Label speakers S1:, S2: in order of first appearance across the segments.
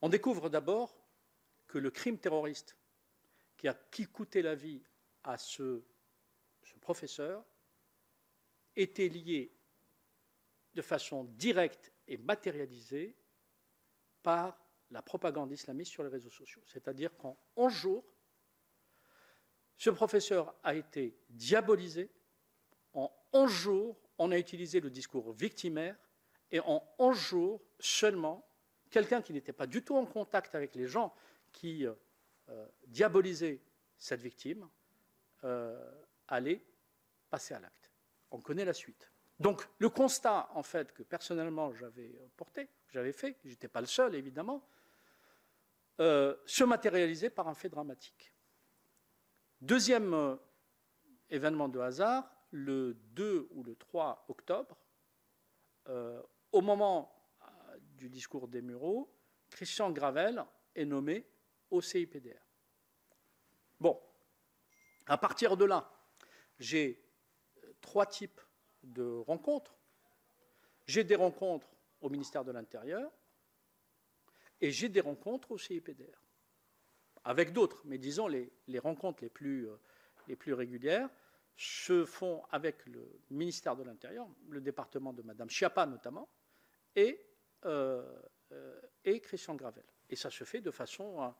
S1: On découvre d'abord que le crime terroriste qui coûtait la vie à ce professeur était lié de façon directe et matérialisée par la propagande islamiste sur les réseaux sociaux. C'est-à-dire qu'en 11 jours, ce professeur a été diabolisé. En 11 jours, on a utilisé le discours victimaire. Et en 11 jours seulement, quelqu'un qui n'était pas du tout en contact avec les gens qui diabolisaient cette victime allait passer à l'acte. On connaît la suite. Donc le constat, en fait, que personnellement j'avais fait, je n'étais pas le seul évidemment, se matérialisait par un fait dramatique. Deuxième événement de hasard, le 2 ou le 3 octobre, au moment du discours des Mureaux, Christian Gravel est nommé au CIPDR. Bon, à partir de là, j'ai 3 types de rencontres. J'ai des rencontres au ministère de l'Intérieur et j'ai des rencontres au CIPDR. Avec d'autres, mais disons les rencontres les plus régulières se font avec le ministère de l'Intérieur, le département de Mme Schiappa notamment, et Christian Gravel. Et ça se fait de façon,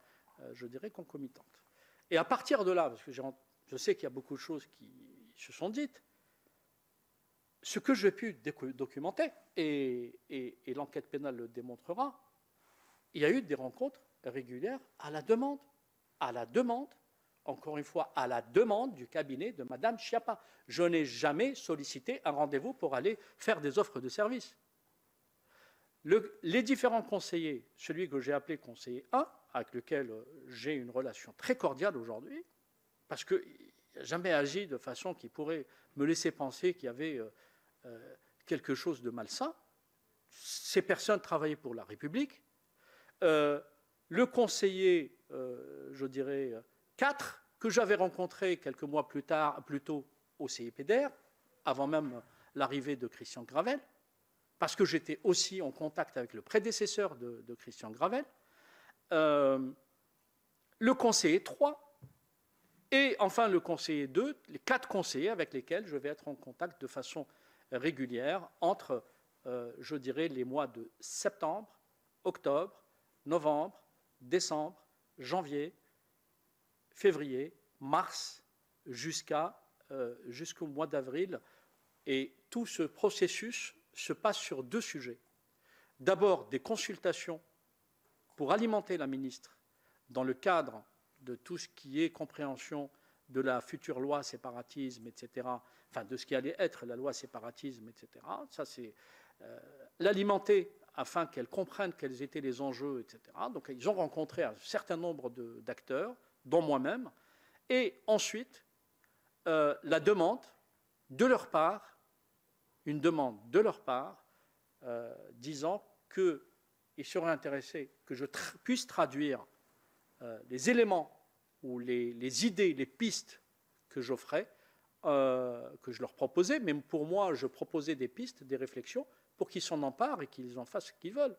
S1: je dirais, concomitante. Et à partir de là, parce que je sais qu'il y a beaucoup de choses qui se sont dites, ce que j'ai pu documenter, et l'enquête pénale le démontrera, il y a eu des rencontres régulières à la demande, encore une fois, à la demande du cabinet de Mme Schiappa. Je n'ai jamais sollicité un rendez-vous pour aller faire des offres de services. Les différents conseillers, celui que j'ai appelé conseiller 1, avec lequel j'ai une relation très cordiale aujourd'hui, parce qu'il n'a jamais agi de façon qui pourrait me laisser penser qu'il y avait quelque chose de malsain. Ces personnes travaillaient pour la République. Le conseiller, je dirais, 4, que j'avais rencontré quelques mois plus tôt au CIPDR, avant même l'arrivée de Christian Gravel, parce que j'étais aussi en contact avec le prédécesseur de Christian Gravel, le conseiller 3, et enfin le conseiller 2, les 4 conseillers avec lesquels je vais être en contact de façon régulière entre, je dirais, les mois de septembre, octobre, novembre, décembre, janvier, février, mars, jusqu'au mois d'avril. Et tout ce processus se passe sur 2 sujets. D'abord, des consultations pour alimenter la ministre dans le cadre de tout ce qui est compréhension de la future loi séparatisme, etc., enfin de ce qui allait être la loi séparatisme, etc. Ça, c'est l'alimenter afin qu'elle comprenne quels étaient les enjeux, etc. Donc, ils ont rencontré un certain nombre d'acteurs, dont moi-même, et ensuite, la demande de leur part, une demande de leur part, disant qu'ils seraient intéressés que je puisse traduire les éléments ou les idées, les pistes que j'offrais, que je leur proposais, même pour moi, je proposais des pistes, des réflexions, pour qu'ils s'en emparent et qu'ils en fassent ce qu'ils veulent.